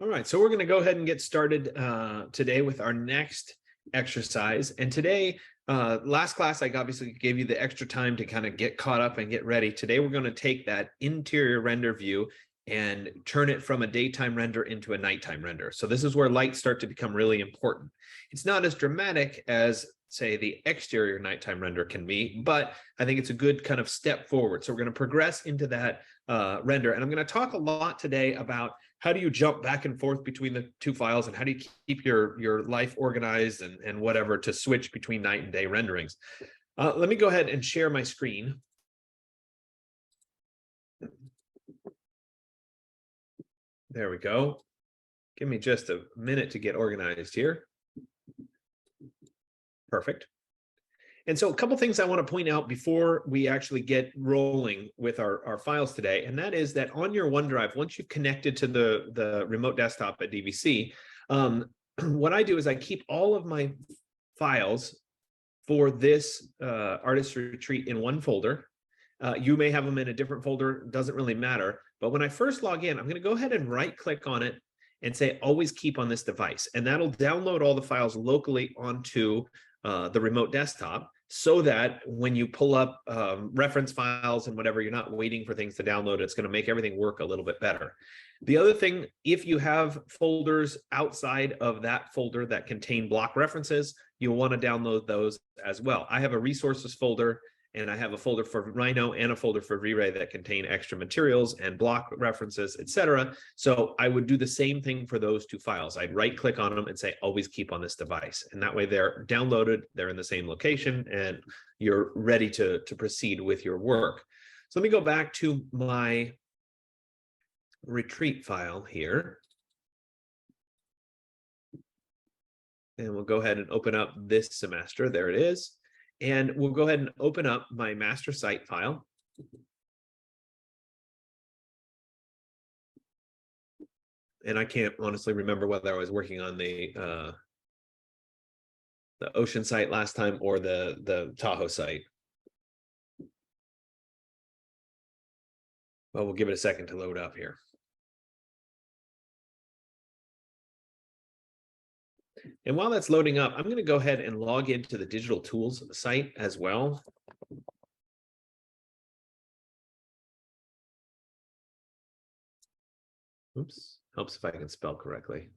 All right, so we're going to go ahead and get started today with our next exercise. And today, last class, I obviously gave you the extra time to kind of get caught up and get ready. Today, we're going to take that interior render view and turn it from a daytime render into a nighttime render. So this is where lights start to become really important. It's not as dramatic as, say, the exterior nighttime render can be, but I think it's a good kind of step forward. So we're going to progress into that render. And I'm going to talk a lot today about how do you jump back and forth between the two files, and how do you keep your life organized and whatever to switch between night and day renderings. Let me go ahead and share my screen. There we go. Give me just a minute to get organized here. Perfect. And so a couple things I want to point out before we actually get rolling with our files today, and that is that on your OneDrive, once you've connected to the remote desktop at DVC, what I do is I keep all of my files for this artist retreat in one folder. You may have them in a different folder, doesn't really matter. But when I first log in, I'm going to go ahead and right click on it and say always keep on this device. And that'll download all the files locally onto the remote desktop, so that when you pull up reference files and whatever, you're not waiting for things to download. It's going to make everything work a little bit better. The other thing, if you have folders outside of that folder that contain block references, you'll want to download those as well. I have a resources folder, and I have a folder for Rhino and a folder for V-Ray that contain extra materials and block references, etc. So I would do the same thing for those two files. I'd right click on them and say, always keep on this device. And that way they're downloaded, they're in the same location, and you're ready to proceed with your work. So let me go back to my retreat file here. And we'll go ahead and open up this semester. There it is. And we'll go ahead and open up my master site file. And I can't honestly remember whether I was working on the ocean site last time or the Tahoe site. Well, we'll give it a second to load up here. And while that's loading up, I'm going to go ahead and log into the digital tools site as well. Oops, helps if I can spell correctly.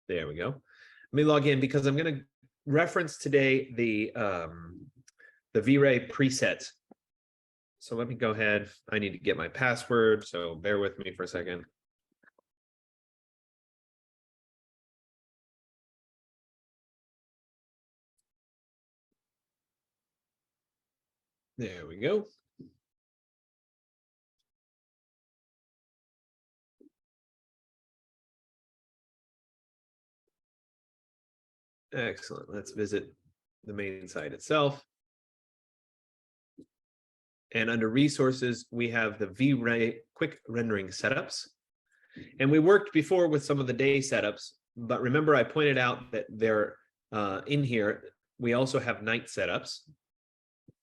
There we go. Let me log in because I'm going to reference today the V-Ray presets. So let me go ahead. I need to get my password, so bear with me for a second. There we go. Excellent. Let's visit the main site itself. And under resources, we have the V-Ray quick rendering setups. And we worked before with some of the day setups, but remember I pointed out that they're in here. We also have night setups.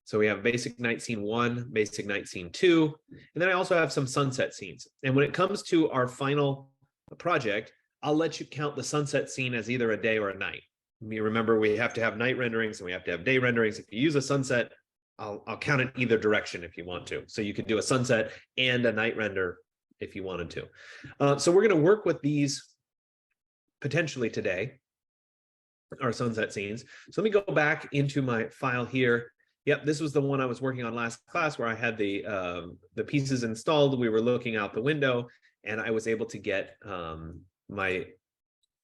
So we have basic night scene 1, basic night scene 2, and then I also have some sunset scenes. And when it comes to our final project, I'll let you count the sunset scene as either a day or a night. You remember we have to have night renderings and we have to have day renderings. If you use a sunset, I'll count it either direction if you want to. So you could do a sunset and a night render if you wanted to. So we're going to work with these potentially today, our sunset scenes. So let me go back into my file here. Yep, this was the one I was working on last class where I had the pieces installed. We were looking out the window, and I was able to get my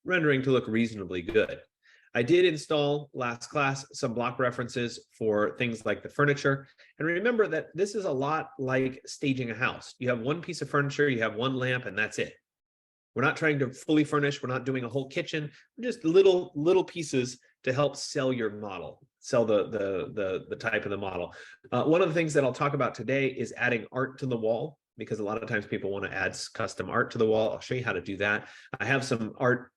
rendering to look reasonably good. I did install last class some block references for things like the furniture. And remember that this is a lot like staging a house. You have one piece of furniture, you have one lamp, and that's it. We're not trying to fully furnish. We're not doing a whole kitchen. We're just little pieces to help sell your model, sell the type of the model. One of the things that I'll talk about today is adding art to the wall, because a lot of times people want to add custom art to the wall. I'll show you how to do that. I have some art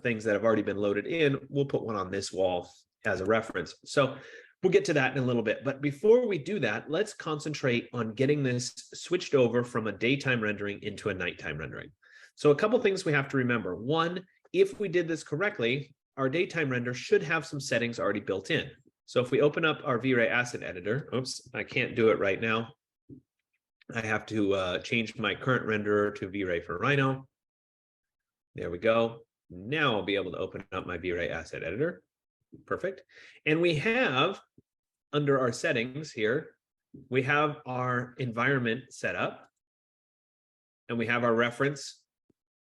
things that have already been loaded in. We'll put one on this wall as a reference. So We'll get to that in a little bit. But before we do that, let's concentrate on getting this switched over from a daytime rendering into a nighttime rendering. So a couple things we have to remember. One, if we did this correctly, our daytime render should have some settings already built in. So if we open up our V-Ray asset editor, oops, I can't do it right now. I have to change my current renderer to V-Ray for Rhino. There we go. Now I'll be able to open up my V-Ray asset editor. Perfect. And we have, under our settings here, we have our environment set up. And we have our reference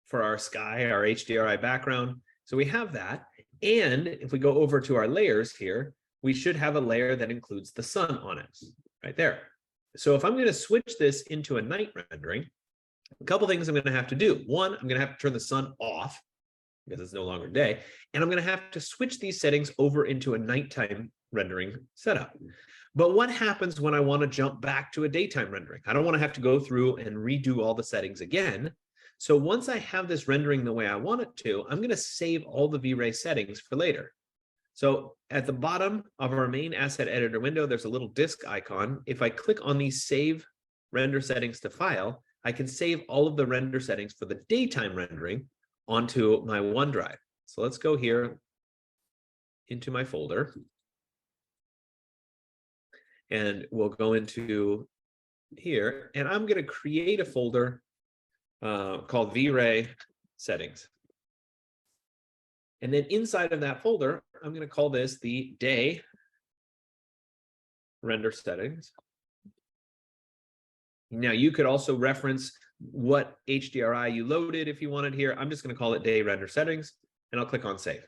for our sky, our HDRI background. So we have that. And if we go over to our layers here, we should have a layer that includes the sun on it, right there. So if I'm going to switch this into a night rendering, a couple things I'm going to have to do. One, I'm going to have to turn the sun off because it's no longer day. And I'm going to have to switch these settings over into a nighttime rendering setup. But what happens when I want to jump back to a daytime rendering? I don't want to have to go through and redo all the settings again. So once I have this rendering the way I want it to, I'm going to save all the V-Ray settings for later. So at the bottom of our main asset editor window, there's a little disk icon. If I click on these save render settings to file, I can save all of the render settings for the daytime rendering onto my OneDrive. So let's go here into my folder. And we'll go into here, and I'm going to create a folder called V-Ray settings. And then inside of that folder, I'm going to call this the day render settings. Now, you could also reference what HDRI you loaded if you wanted here. I'm just going to call it day render settings, and I'll click on save.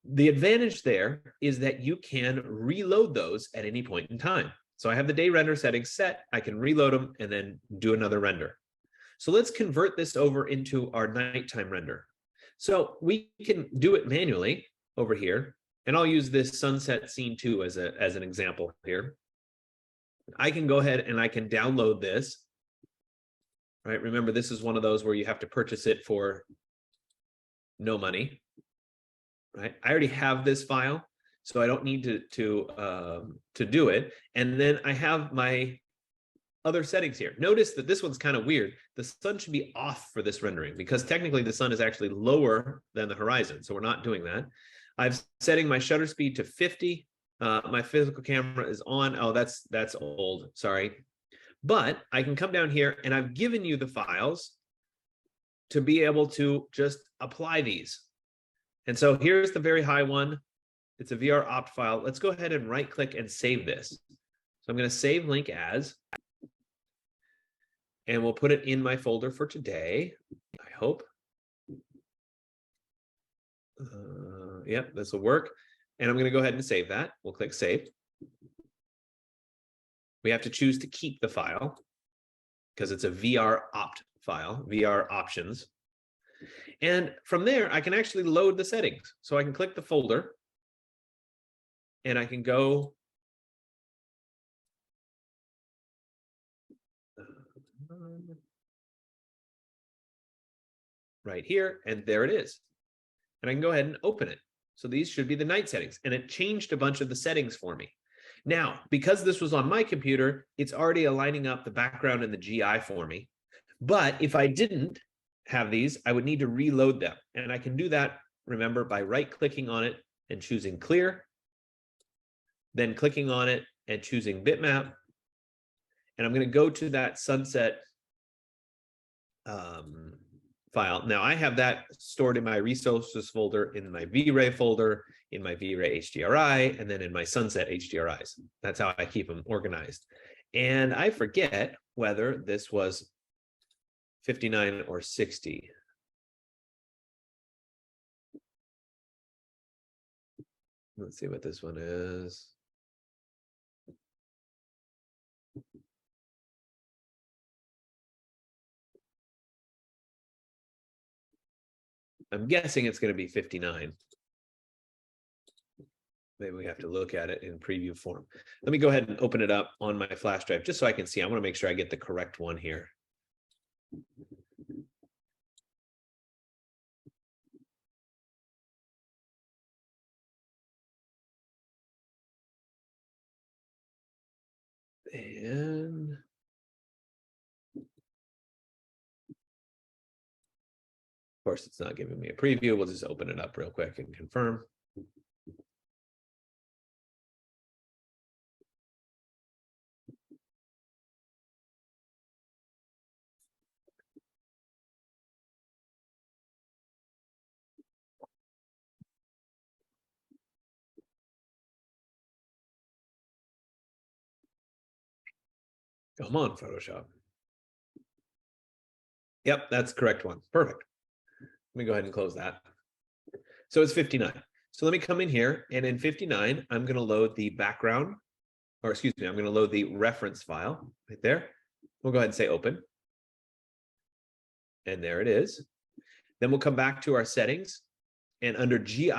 The advantage there is that you can reload those at any point in time. So I have the day render settings set. I can reload them and then do another render. So let's convert this over into our nighttime render. So we can do it manually over here. And I'll use this sunset scene 2 as an example here. I can go ahead and I can download this. Right? Remember, this is one of those where you have to purchase it for no money. Right? I already have this file, so I don't need to do it. And then I have my other settings here. Notice that this one's kind of weird. The sun should be off for this rendering because technically the sun is actually lower than the horizon. So we're not doing that. I'm setting my shutter speed to 50. My physical camera is on. Oh, that's old. Sorry. But I can come down here and I've given you the files to be able to just apply these. And so here's the very high one. It's a VR opt file. Let's go ahead and right click and save this. So I'm going to save link as, and we'll put it in my folder for today, I hope. Yep, this will work. And I'm going to go ahead and save that. We'll click save. We have to choose to keep the file because it's a VR opt file, VR options. And from there, I can actually load the settings. So I can click the folder and I can go right here, and there it is. And I can go ahead and open it. So these should be the night settings, and it changed a bunch of the settings for me. Now, because this was on my computer, it's already aligning up the background and the GI for me. But if I didn't have these, I would need to reload them. And I can do that, remember, by right-clicking on it and choosing clear, then clicking on it and choosing bitmap. And I'm going to go to that sunset file. Now I have that stored in my resources folder, in my V-Ray folder, in my V-Ray HDRI, and then in my sunset HDRIs. That's how I keep them organized. And I forget whether this was 59 or 60. Let's see what this one is. I'm guessing it's going to be 59. Maybe we have to look at it in preview form. Let me go ahead and open it up on my flash drive just so I can see. I want to make sure I get the correct one here. And of course, it's not giving me a preview. We'll just open it up real quick and confirm. Come on, Photoshop. Yep, that's the correct one. Perfect. Let me go ahead and close that. So it's 59. So let me come in here, and in 59, I'm going to load the background, or excuse me, I'm going to load the reference file right there. We'll go ahead and say open. And there it is. Then we'll come back to our settings, and under GI,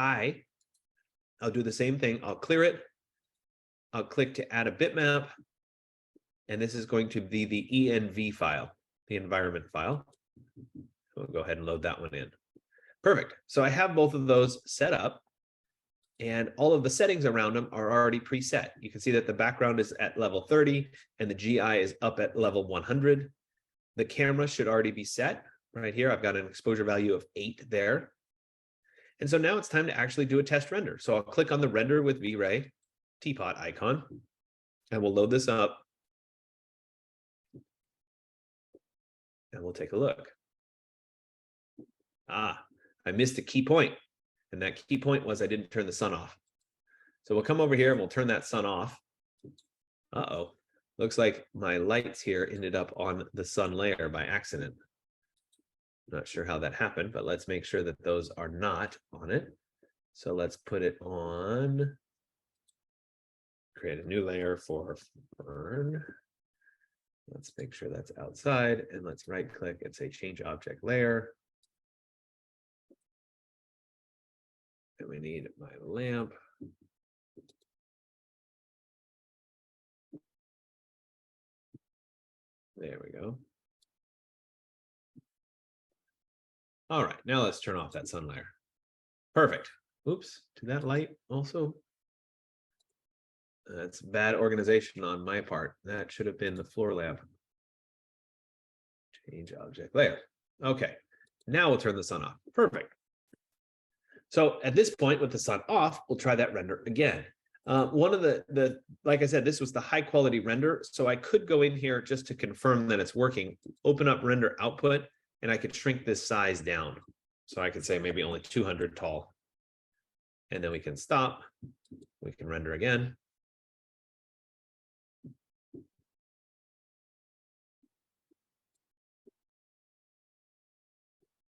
I'll do the same thing. I'll clear it. I'll click to add a bitmap, and this is going to be the env file, the environment file. We'll go ahead and load that one in. Perfect. So I have both of those set up, and all of the settings around them are already preset. You can see that the background is at level 30 and the GI is up at level 100. The camera should already be set right here. I've got an exposure value of 8 there. And so now it's time to actually do a test render. So I'll click on the render with V-Ray teapot icon, and we'll load this up. And we'll take a look. I missed a key point. And that key point was I didn't turn the sun off. So we'll come over here and we'll turn that sun off. Uh-oh. Looks like my lights here ended up on the sun layer by accident. Not sure how that happened, but let's make sure that those are not on it. So let's put it on. Create a new layer for Fern. Let's make sure that's outside, and let's right click and say change object layer. And we need my lamp. There we go. All right, now let's turn off that sun layer. Perfect. Oops, to that light also. That's bad organization on my part. That should have been the floor lamp. Change object layer. Okay, now we'll turn the sun off. Perfect. So at this point, with the sun off, we'll try that render again. One of the like I said, this was the high quality render. So I could go in here just to confirm that it's working, open up render output, and I could shrink this size down. So I could say maybe only 200 tall. And then we can stop. We can render again.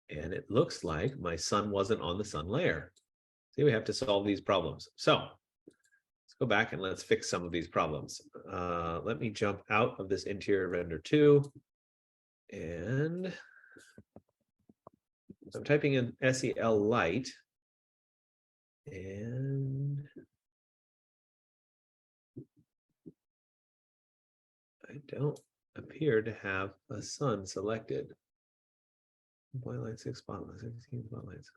And it looks like my sun wasn't on the sun layer. See, we have to solve these problems. So let's go back and let's fix some of these problems. Let me jump out of this interior render 2. And I'm typing in SEL light. And I don't appear to have a sun selected. Point light, 6 spotlights, 16 spotlights.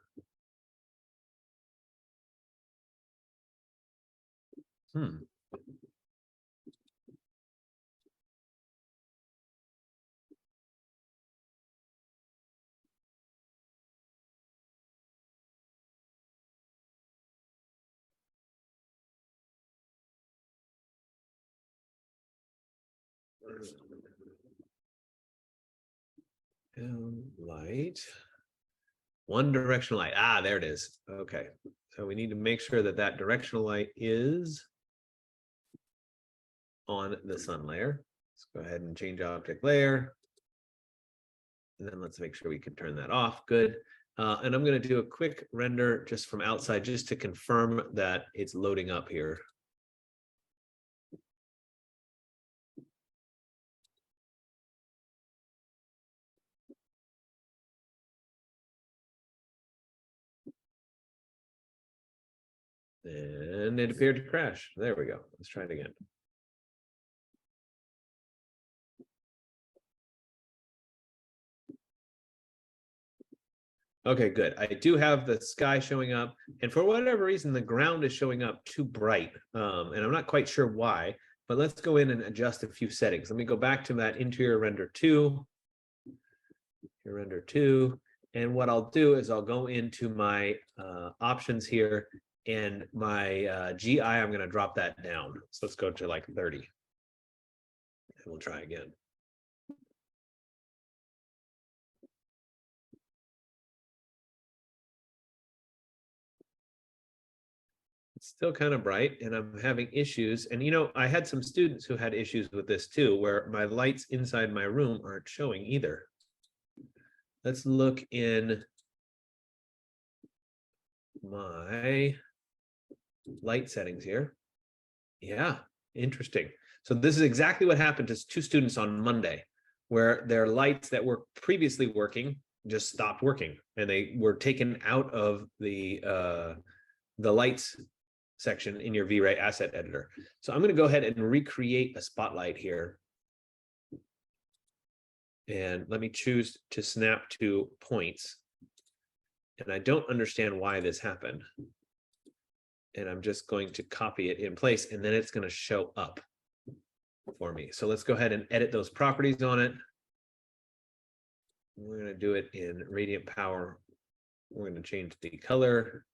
Light. One directional light. There it is. Okay. So we need to make sure that that directional light is on the sun layer. Let's go ahead and change object layer. And then let's make sure we can turn that off. Good. And I'm going to do a quick render just from outside, just to confirm that it's loading up here. And it appeared to crash. There we go. Let's try it again. Okay, good. I do have the sky showing up, and for whatever reason, the ground is showing up too bright. And I'm not quite sure why, but let's go in and adjust a few settings. Let me go back to that interior render 2, render 2, and what I'll do is I'll go into my options here, and my GI, I'm going to drop that down. So let's go to like 30, and we'll try again. It's still kind of bright, and I'm having issues. And you know, I had some students who had issues with this too, where my lights inside my room aren't showing either. Let's look in my light settings here. Yeah, interesting. So this is exactly what happened to 2 students on Monday, where their lights that were previously working just stopped working, and they were taken out of the lights section in your V-Ray asset editor. So I'm going to go ahead and recreate a spotlight here. And let me choose to snap to points. And I don't understand why this happened. And I'm just going to copy it in place, and then it's going to show up for me. So let's go ahead and edit those properties on it. We're going to do it in radiant power. We're going to change the color.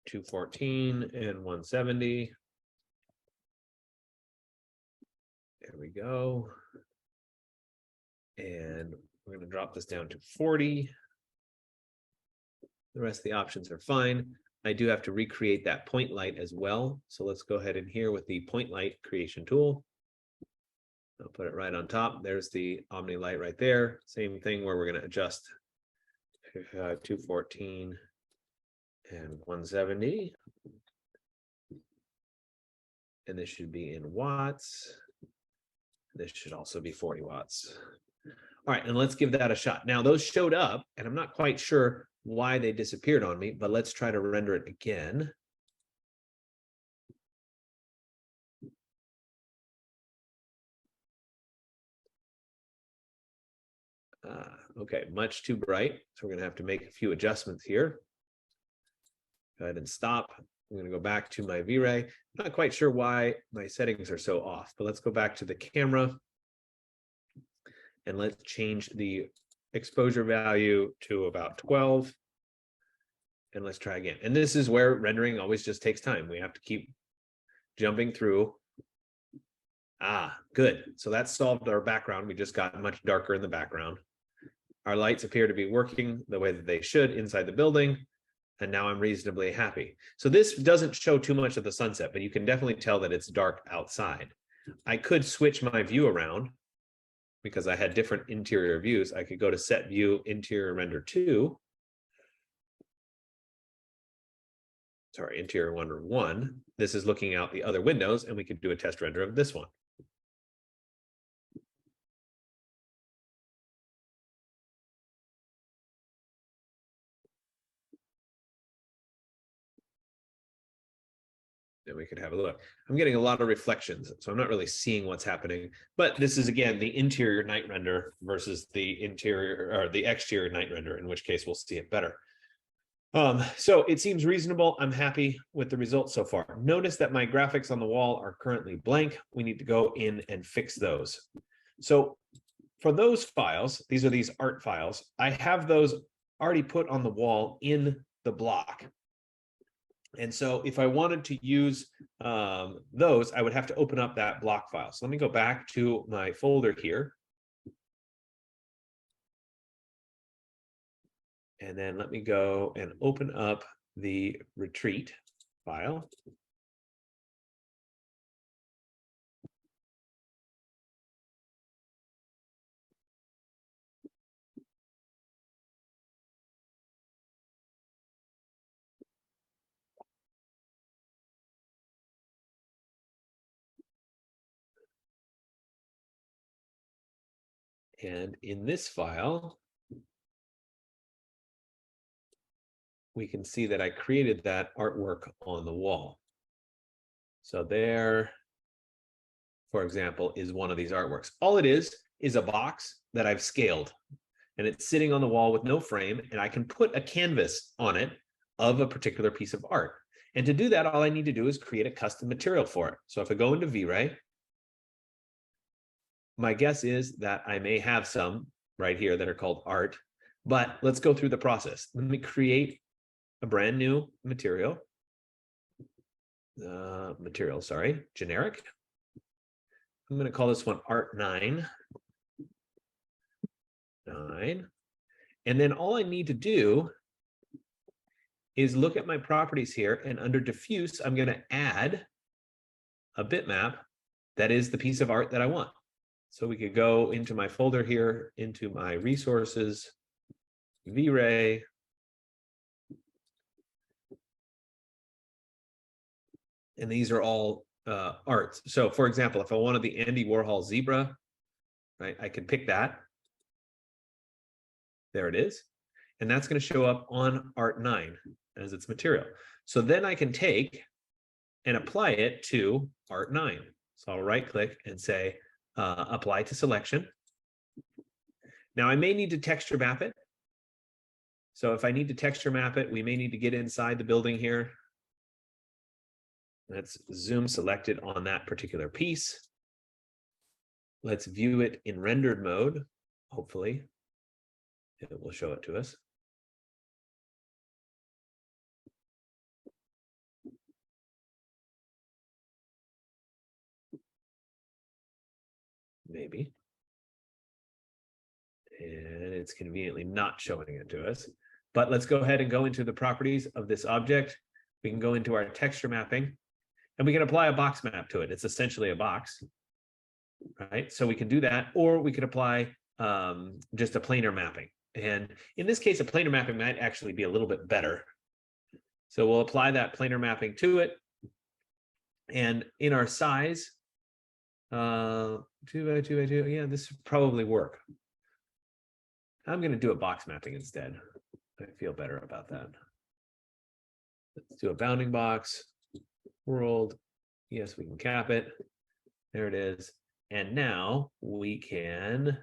214 and 170. There we go. And we're going to drop this down to 40. The rest of the options are fine. I do have to recreate that point light as well. So let's go ahead in here with the point light creation tool. I'll put it right on top. There's the Omni light right there. Same thing where we're going to adjust 214 and 170. And this should be in watts. This should also be 40 watts. All right, and let's give that a shot. Now those showed up, and I'm not quite sure why they disappeared on me, but let's try to render it again. Okay, much too bright. So we're going to have to make a few adjustments here. Go ahead and stop. I'm going to go back to my V-Ray. Not quite sure why my settings are so off, but let's go back to the camera. And let's change the exposure value to about 12. And let's try again. And this is where rendering always just takes time. We have to keep jumping through. Ah, good. So that solved our background. We just got much darker in the background. Our lights appear to be working the way that they should inside the building. And now I'm reasonably happy. So this doesn't show too much of the sunset, but you can definitely tell that it's dark outside. I could switch my view around because I had different interior views. I could go to set view interior render 2. Sorry, interior render 1. This is looking out the other windows, and we could do a test render of this one. And we could have a look. I'm getting a lot of reflections, so I'm not really seeing what's happening. But this is, again, the interior night render versus the interior or the exterior night render, in which case we'll see it better. So it seems reasonable. I'm happy with the results so far. Notice that my graphics on the wall are currently blank. We need to go in and fix those. So for those files, these are these art files. I have those already put on the wall in the block. And so if I wanted to use those, I would have to open up that block file. So let me go back to my folder here. And then let me go and open up the retreat file. And in this file, we can see that I created that artwork on the wall. So there, for example, is one of these artworks. All it is a box that I've scaled, and it's sitting on the wall with no frame, and I can put a canvas on it of a particular piece of art. And to do that, all I need to do is create a custom material for it. So if I go into V-Ray, my guess is that I may have some right here that are called art, but let's go through the process. Let me create a brand new material. Generic. I'm going to call this one Art 9. And then all I need to do is look at my properties here, and under diffuse, I'm going to add a bitmap that is the piece of art that I want. So we could go into my folder here, into my resources, V-Ray. And these are all arts. So for example, if I wanted the Andy Warhol zebra, right, I could pick that. There it is. And that's going to show up on Art 9 as its material. So then I can take and apply it to Art 9. So I'll right click and say, apply to selection. Now I may need to texture map it. So if I need to texture map it, we may need to get inside the building here. Let's zoom selected on that particular piece. Let's view it in rendered mode. Hopefully, it will show it to us. Maybe. And it's conveniently not showing it to us. But let's go ahead and go into the properties of this object. We can go into our texture mapping, and we can apply a box map to it. It's essentially a box, right? So we can do that, or we could apply just a planar mapping. And in this case, a planar mapping might actually be a little bit better. So we'll apply that planar mapping to it. And in our size, 2 by 2 by 2, yeah, this would probably work. I'm going to do a box mapping instead. I feel better about that. Let's do a bounding box, world. Yes, we can cap it. There it is. And now we can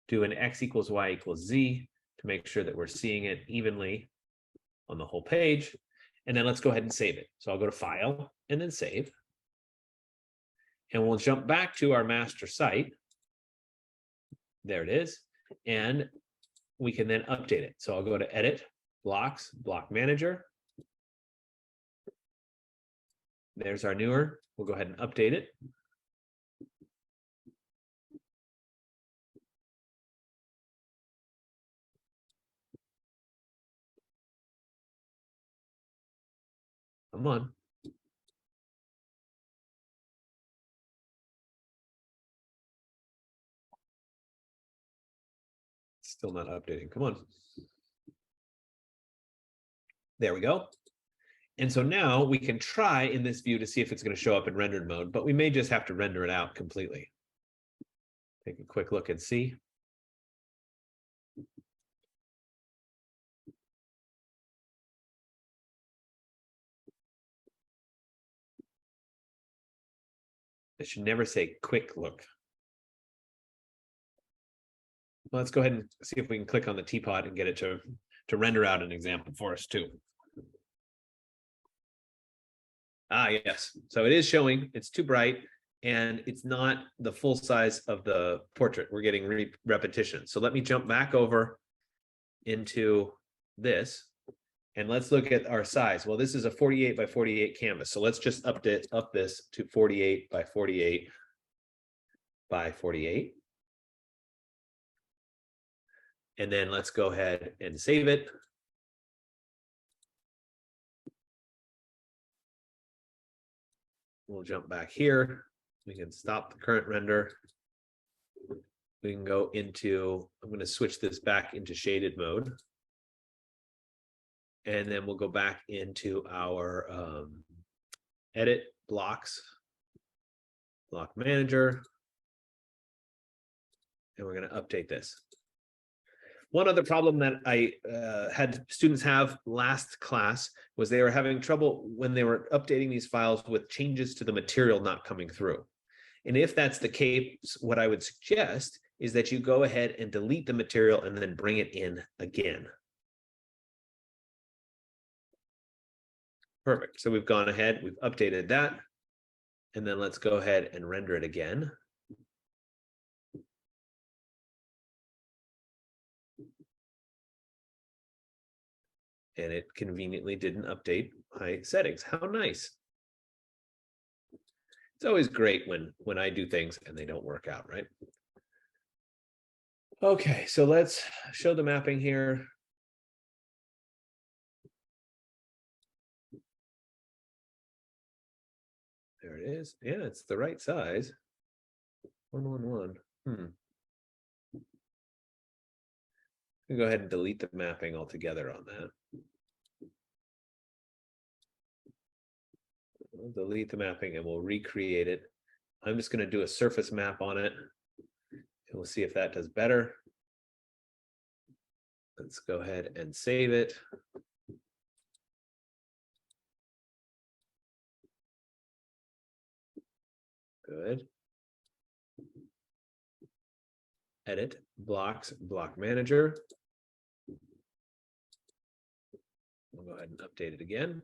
do an x equals y equals z to make sure that we're seeing it evenly on the whole page. And then let's go ahead and save it. So I'll go to File and then Save. And we'll jump back to our master site. There it is. And we can then update it. So I'll go to Edit, Blocks, Block Manager. There's our newer. We'll go ahead and update it. Come on. Still not updating. Come on. There we go. And so now we can try in this view to see if it's going to show up in rendered mode, but we may just have to render it out completely. Take a quick look and see. It should never say quick look. Well, let's go ahead and see if we can click on the teapot and get it to render out an example for us too. Ah, yes. So it is showing, it's too bright, and it's not the full size of the portrait. We're getting repetition. So let me jump back over into this, and let's look at our size. Well, this is a 48 by 48 canvas. So let's just up this to 48 by 48 by 48. And then let's go ahead and save it. We'll jump back here. We can stop the current render. We can go into, I'm going to switch this back into shaded mode. And then we'll go back into our edit blocks, block manager. And we're going to update this. One other problem that I had students have last class was they were having trouble when they were updating these files with changes to the material not coming through. And if that's the case, what I would suggest is that you go ahead and delete the material and then bring it in again. Perfect. So we've gone ahead, we've updated that. And then let's go ahead and render it again. And it conveniently didn't update my settings. How nice. It's always great when I do things and they don't work out, right? Okay, so let's show the mapping here. There it is. Yeah, it's the right size. 111. I'll go ahead and delete the mapping altogether on that. We'll delete the mapping and we'll recreate it. I'm just going to do a surface map on it. And we'll see if that does better. Let's go ahead and save it. Good. Edit, blocks, block manager. We'll go ahead and update it again.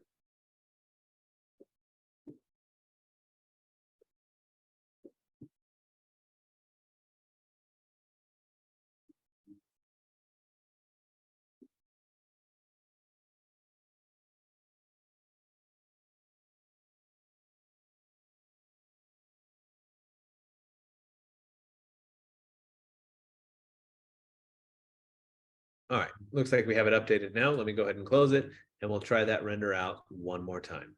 All right, looks like we have it updated now. Let me go ahead and close it, and we'll try that render out one more time.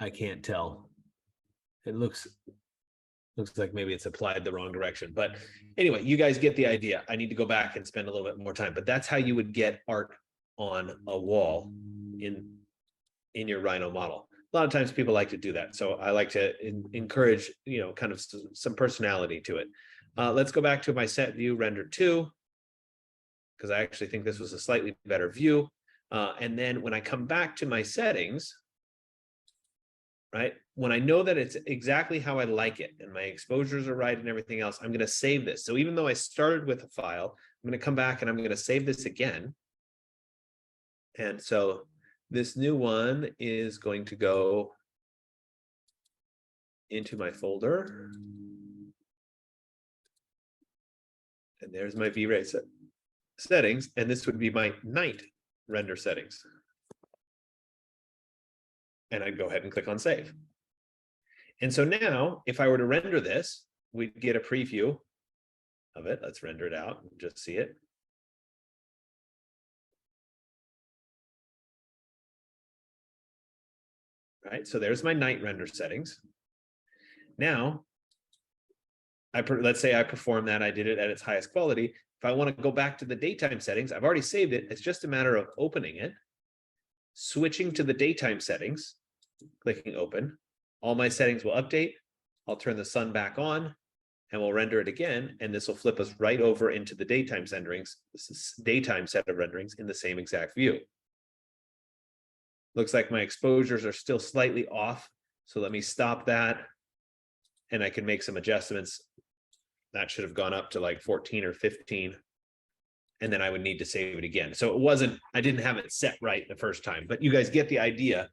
I can't tell. It looks like maybe it's applied the wrong direction. But anyway, you guys get the idea. I need to go back and spend a little bit more time. But that's how you would get art on a wall in your Rhino model. A lot of times people like to do that. So I like to encourage, kind of some personality to it. Let's go back to my set view render 2, because I actually think this was a slightly better view. And then when I come back to my settings, right, when I know that it's exactly how I like it and my exposures are right and everything else, I'm going to save this. So even though I started with a file, I'm going to come back and I'm going to save this again. And so this new one is going to go into my folder. And there's my V-Ray settings. And this would be my night render settings. And I'd go ahead and click on save. And so now, if I were to render this, we'd get a preview of it. Let's render it out and just see it. Right, so there's my night render settings. Now, let's say I perform that, I did it at its highest quality. If I want to go back to the daytime settings, I've already saved it. It's just a matter of opening it, switching to the daytime settings, clicking open. All my settings will update. I'll turn the sun back on and we'll render it again. And this will flip us right over into the daytime renderings. This is daytime set of renderings in the same exact view. Looks like my exposures are still slightly off. So let me stop that. And I can make some adjustments. That should have gone up to like 14 or 15. And then I would need to save it again. So it wasn't, I didn't have it set right the first time, but you guys get the idea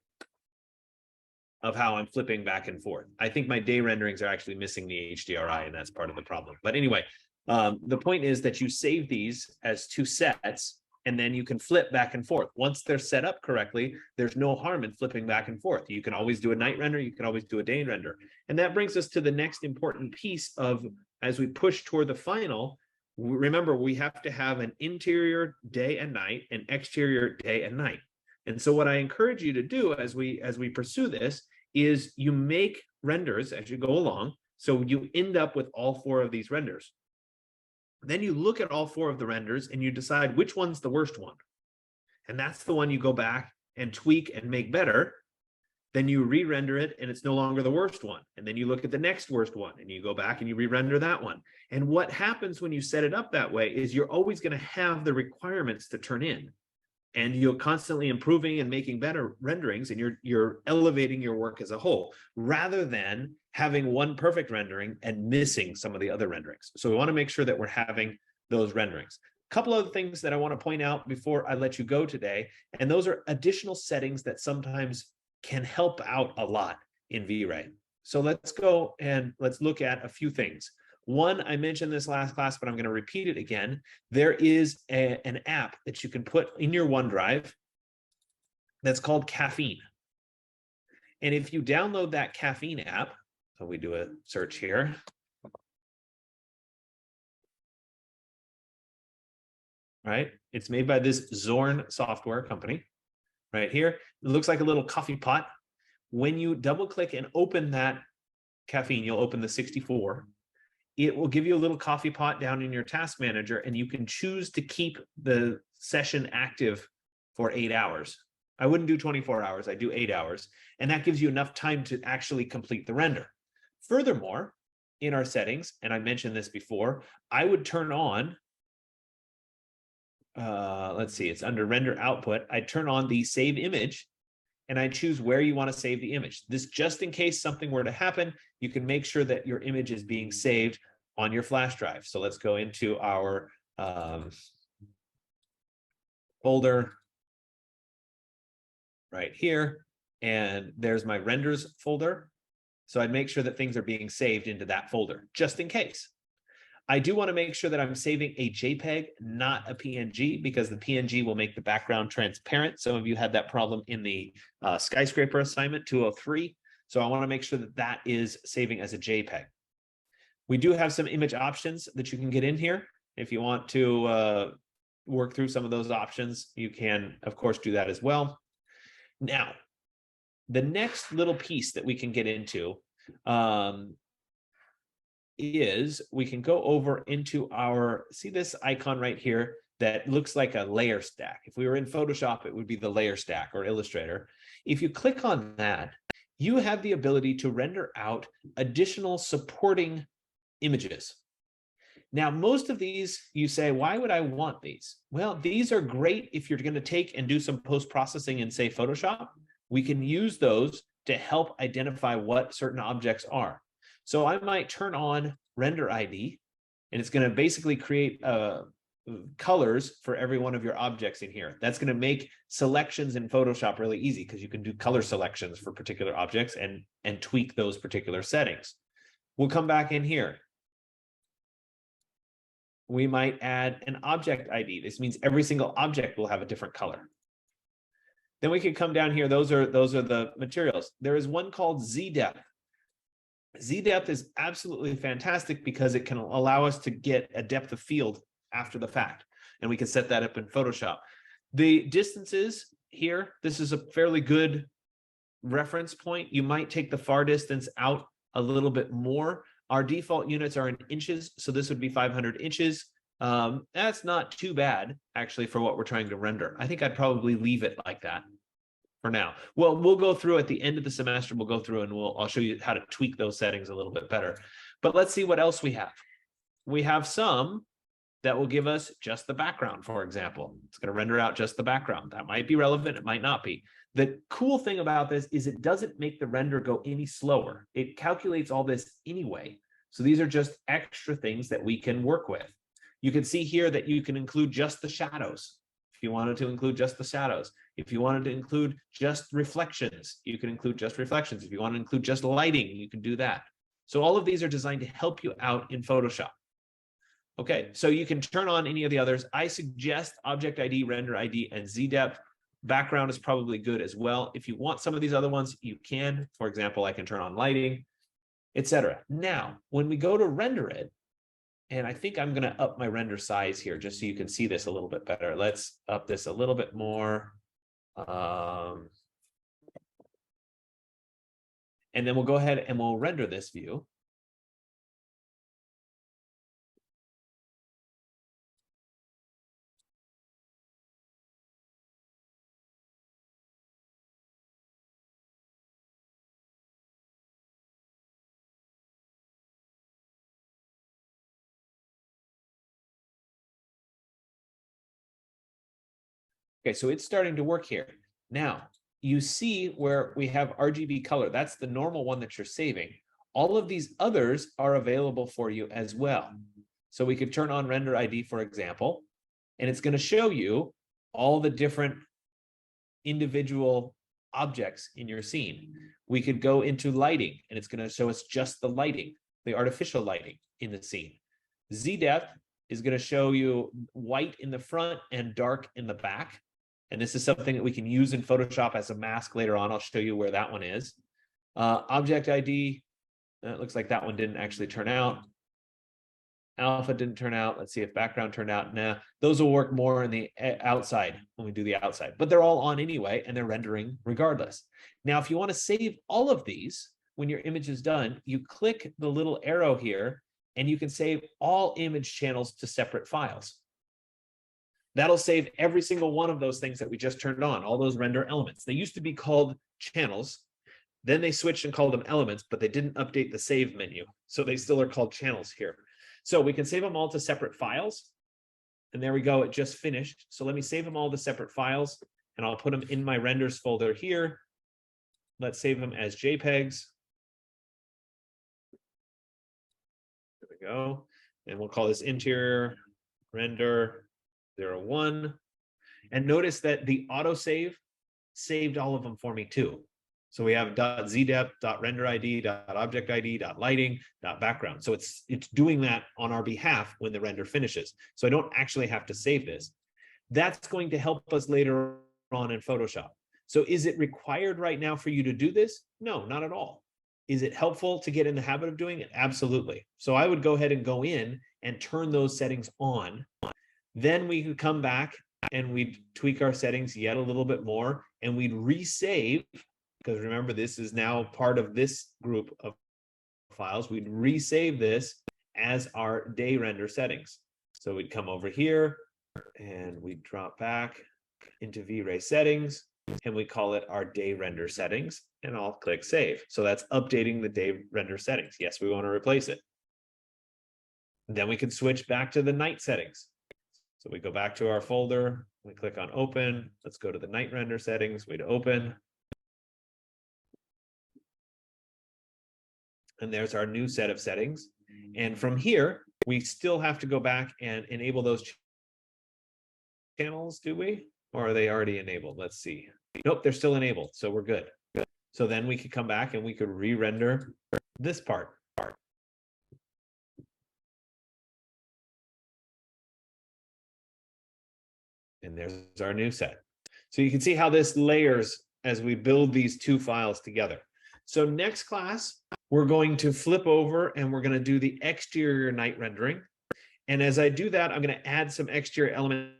of how I'm flipping back and forth. I think my day renderings are actually missing the HDRI, and that's part of the problem. But anyway, the point is that you save these as 2 sets, and then you can flip back and forth. Once they're set up correctly, there's no harm in flipping back and forth. You can always do a night render, you can always do a day render. And that brings us to the next important piece of, as we push toward the final, remember, we have to have an interior day and night, and exterior day and night. And so what I encourage you to do as we pursue this is you make renders as you go along. So you end up with all 4 of these renders. Then you look at all 4 of the renders and you decide which one's the worst one. And that's the one you go back and tweak and make better. Then you re-render it and it's no longer the worst one. And then you look at the next worst one and you go back and you re-render that one. And what happens when you set it up that way is you're always going to have the requirements to turn in. And you're constantly improving and making better renderings, and you're elevating your work as a whole, rather than having one perfect rendering and missing some of the other renderings. So we want to make sure that we're having those renderings. A couple of things that I want to point out before I let you go today, and those are additional settings that sometimes can help out a lot in V-Ray. So let's go and let's look at a few things. One, I mentioned this last class, but I'm going to repeat it again. There is an app that you can put in your OneDrive that's called Caffeine. And if you download that Caffeine app, so we do a search here. Right? It's made by this Zorn software company. Right here, it looks like a little coffee pot. When you double click and open that Caffeine, you'll open the 64. It will give you a little coffee pot down in your task manager, and you can choose to keep the session active for 8 hours. I wouldn't do 24 hours, I do 8 hours. And that gives you enough time to actually complete the render. Furthermore, in our settings, and I mentioned this before, I would turn on, let's see, it's under render output. I turn on the save image, and I choose where you want to save the image. This, just in case something were to happen, you can make sure that your image is being saved on your flash drive. So let's go into our folder right here, and there's my renders folder. So I'd make sure that things are being saved into that folder, just in case. I do want to make sure that I'm saving a JPEG, not a PNG, because the PNG will make the background transparent. Some of you had that problem in the skyscraper assignment 203. So I want to make sure that that is saving as a JPEG. We do have some image options that you can get in here. If you want to work through some of those options, you can, of course, do that as well. Now, the next little piece that we can get into is we can go over into our, see this icon right here that looks like a layer stack. If we were in Photoshop, it would be the layer stack or Illustrator. If you click on that, you have the ability to render out additional supporting images. Now, most of these, you say, why would I want these? Well, these are great if you're going to take and do some post-processing in, say, Photoshop. We can use those to help identify what certain objects are. So I might turn on render ID, and it's going to basically create colors for every one of your objects in here. That's going to make selections in Photoshop really easy, because you can do color selections for particular objects and tweak those particular settings. We'll come back in here. We might add an object ID. This means every single object will have a different color. Then we can come down here. Those are the materials. There is one called Z-Depth. Z-Depth is absolutely fantastic because it can allow us to get a depth of field after the fact, and we can set that up in Photoshop. The distances here, this is a fairly good reference point. You might take the far distance out a little bit more. Our default units are in inches, so this would be 500 inches. That's not too bad, actually, for what we're trying to render. I think I'd probably leave it like that for now. Well, we'll go through at the end of the semester, we'll go through and I'll show you how to tweak those settings a little bit better. But let's see what else we have. We have some that will give us just the background, for example. It's going to render out just the background. That might be relevant, it might not be. The cool thing about this is it doesn't make the render go any slower. It calculates all this anyway. So these are just extra things that we can work with. You can see here that you can include just the shadows. If you wanted to include just the shadows. If you wanted to include just reflections, you can include just reflections. If you want to include just lighting, you can do that. So all of these are designed to help you out in Photoshop. Okay, so you can turn on any of the others. I suggest Object ID, Render ID, and Z-Depth. Background is probably good as well. If you want some of these other ones, you can. For example, I can turn on lighting, etc. Now, when we go to render it, and I think I'm going to up my render size here just so you can see this a little bit better. Let's up this a little bit more. And then we'll go ahead and we'll render this view. Okay, so it's starting to work here. Now, you see where we have RGB color. That's the normal one that you're saving. All of these others are available for you as well. So we could turn on render ID, for example, and it's going to show you all the different individual objects in your scene. We could go into lighting, and it's going to show us just the lighting, the artificial lighting in the scene. Z depth is going to show you white in the front and dark in the back. And this is something that we can use in Photoshop as a mask later on. I'll show you where that one is. Object ID, it looks like that one didn't actually turn out. Alpha didn't turn out. Let's see if background turned out. Nah, those will work more in the outside when we do the outside, but they're all on anyway, and they're rendering regardless. Now, if you want to save all of these, when your image is done, you click the little arrow here, and you can save all image channels to separate files. That'll save every single one of those things that we just turned on, all those render elements. They used to be called channels. Then they switched and called them elements, but they didn't update the save menu. So they still are called channels here. So we can save them all to separate files. And there we go, it just finished. So let me save them all to separate files, and I'll put them in my renders folder here. Let's save them as JPEGs. There we go. And we'll call this interior render 01. And notice that the autosave saved all of them for me too. So we have .zdep, .renderid, .objectid, .lighting, .background. So it's doing that on our behalf when the render finishes. So I don't actually have to save this. That's going to help us later on in Photoshop. So is it required right now for you to do this? No, not at all. Is it helpful to get in the habit of doing it? Absolutely. So I would go ahead and go in and turn those settings on. Then we could come back and we'd tweak our settings yet a little bit more, and we'd resave, because remember, this is now part of this group of files. We'd resave this as our day render settings. So we'd come over here and we'd drop back into V-Ray settings, and we call it our day render settings, and I'll click save. So that's updating the day render settings. Yes, we want to replace it. Then we can switch back to the night settings. So we go back to our folder, we click on open, let's go to the night render settings, we'd open. And there's our new set of settings. And from here, we still have to go back and enable those channels, do we? Or are they already enabled? Let's see. Nope, they're still enabled, so we're good. So then we could come back and we could re-render this part. And there's our new set. So you can see how this layers as we build these two files together. So next class, we're going to flip over and we're going to do the exterior night rendering. And as I do that, I'm going to add some exterior elements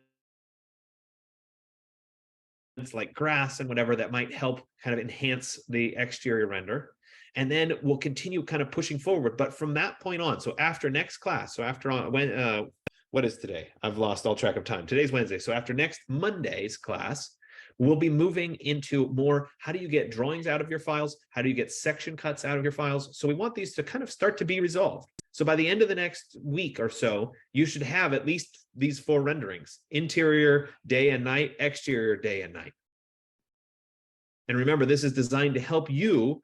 like grass and whatever that might help kind of enhance the exterior render. And then we'll continue kind of pushing forward. But from that point on, so after next class, so after when what is today? I've lost all track of time. Today's Wednesday. So after next Monday's class, we'll be moving into more, how do you get drawings out of your files? How do you get section cuts out of your files? So we want these to kind of start to be resolved. So by the end of the next week or so, you should have at least these 4 renderings: interior, day and night, exterior, day and night. And remember, this is designed to help you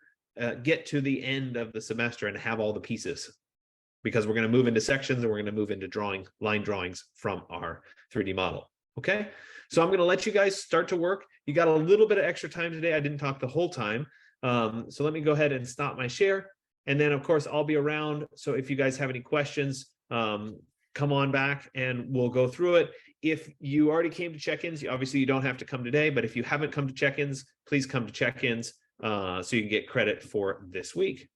get to the end of the semester and have all the pieces, because we're going to move into sections and we're going to move into line drawings from our 3D model. Okay, so I'm going to let you guys start to work. You got a little bit of extra time today. I didn't talk the whole time. So let me go ahead and stop my share. And then, of course, I'll be around. So if you guys have any questions, come on back and we'll go through it. If you already came to check-ins, obviously you don't have to come today, but if you haven't come to check-ins, please come to check-ins so you can get credit for this week.